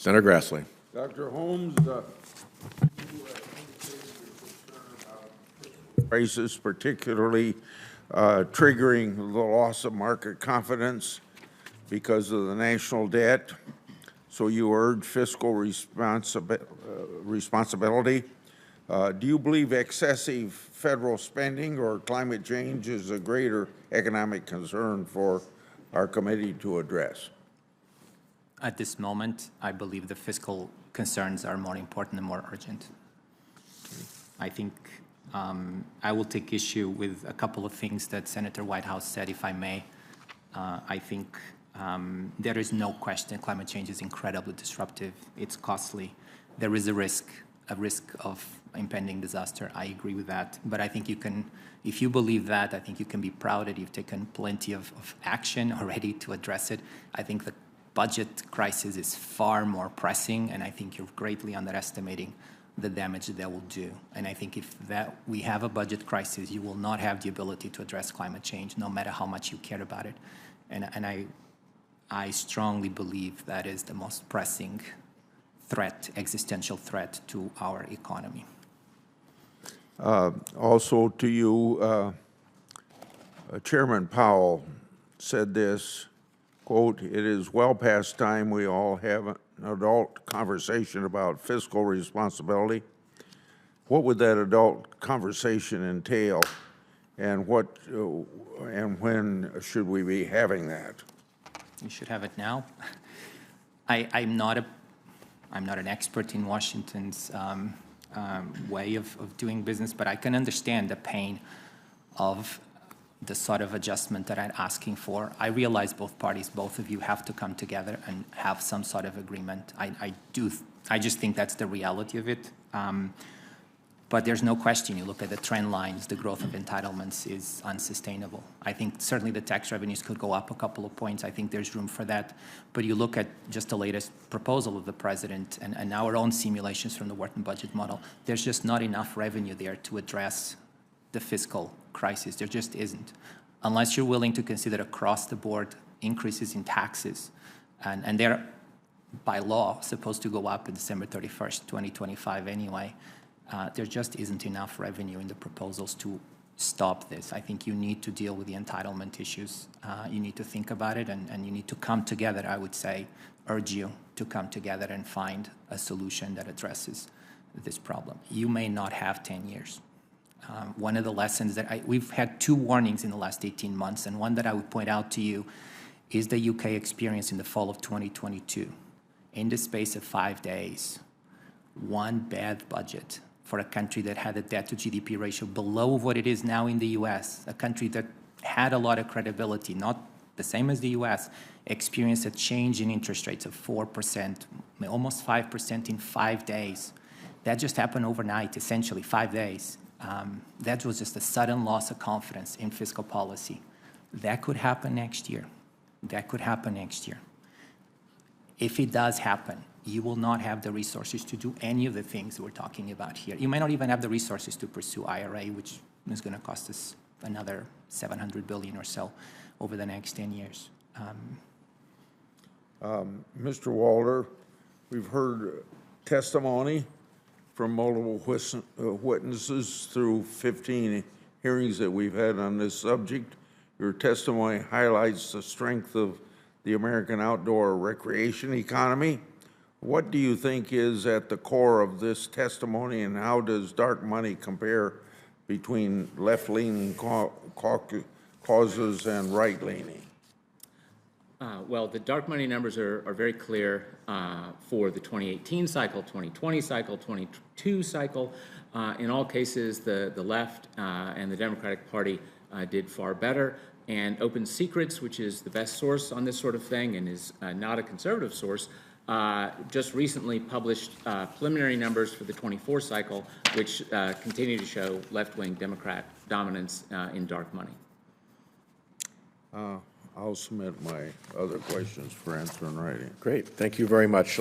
Senator Grassley. Dr. Holmes, crisis, particularly triggering the loss of market confidence because of the national debt. So you urge fiscal responsibility. Do you believe excessive federal spending or climate change is a greater economic concern for our committee to address? At this moment, I believe the fiscal concerns are more important and more urgent. I think I will take issue with a couple of things that Senator Whitehouse said, if I may. I think there is no question climate change is incredibly disruptive. It's costly. There is a risk of impending disaster. I agree with that. But I think you can, if you believe that, I think you can be proud that you've taken plenty of action already to address it. I think the budget crisis is far more pressing, and I think you're greatly underestimating the damage that will do. And I think if that we have a budget crisis, you will not have the ability to address climate change, no matter how much you care about it. And I strongly believe that is the most pressing threat, existential threat to our economy. Also to you, Chairman Powell said this, quote, "It is well past time we all have an adult conversation about fiscal responsibility." What would that adult conversation entail, and when should we be having that? You should have it now. I'm not an expert in Washington's way of doing business, but I can understand the pain of the sort of adjustment that I'm asking for. I realize both parties, both of you have to come together and have some sort of agreement. I just think that's the reality of it. But there's no question, you look at the trend lines, the growth of entitlements is unsustainable. I think certainly the tax revenues could go up a couple of points. I think there's room for that. But you look at just the latest proposal of the president and our own simulations from the Wharton budget model, there's just not enough revenue there to address the fiscal crisis. There just isn't. Unless you're willing to consider across-the-board increases in taxes, and they're, by law, supposed to go up on December 31st, 2025 anyway, there just isn't enough revenue in the proposals to stop this. I think you need to deal with the entitlement issues. You need to think about it, and you need to come together, I would say, urge you to come together and find a solution that addresses this problem. You may not have 10 years. One of the lessons that we've had 2 warnings in the last 18 months, and one that I would point out to you is the UK experience in the fall of 2022. In the space of 5 days, one bad budget for a country that had a debt-to-GDP ratio below what it is now in the US, a country that had a lot of credibility, not the same as the US, experienced a change in interest rates of 4%, almost 5% in 5 days. That just happened overnight, essentially, 5 days. That was just a sudden loss of confidence in fiscal policy. That could happen next year. That could happen next year. If it does happen, you will not have the resources to do any of the things we're talking about here. You may not even have the resources to pursue IRA, which is going to cost us another $700 billion or so over the next 10 years. Mr. Walter, we've heard testimony from multiple witnesses through 15 hearings that we've had on this subject. Your testimony highlights the strength of the American outdoor recreation economy. What do you think is at the core of this testimony, and how does dark money compare between left-leaning causes and right-leaning? Well, the dark money numbers are very clear for the 2018 cycle, 2020 cycle, 22 cycle. In all cases, the left and the Democratic Party did far better. And Open Secrets, which is the best source on this sort of thing and is not a conservative source, just recently published preliminary numbers for the 24 cycle, which continue to show left-wing Democrat dominance in dark money. I'll submit my other questions for answer in writing. Great. Thank you very much.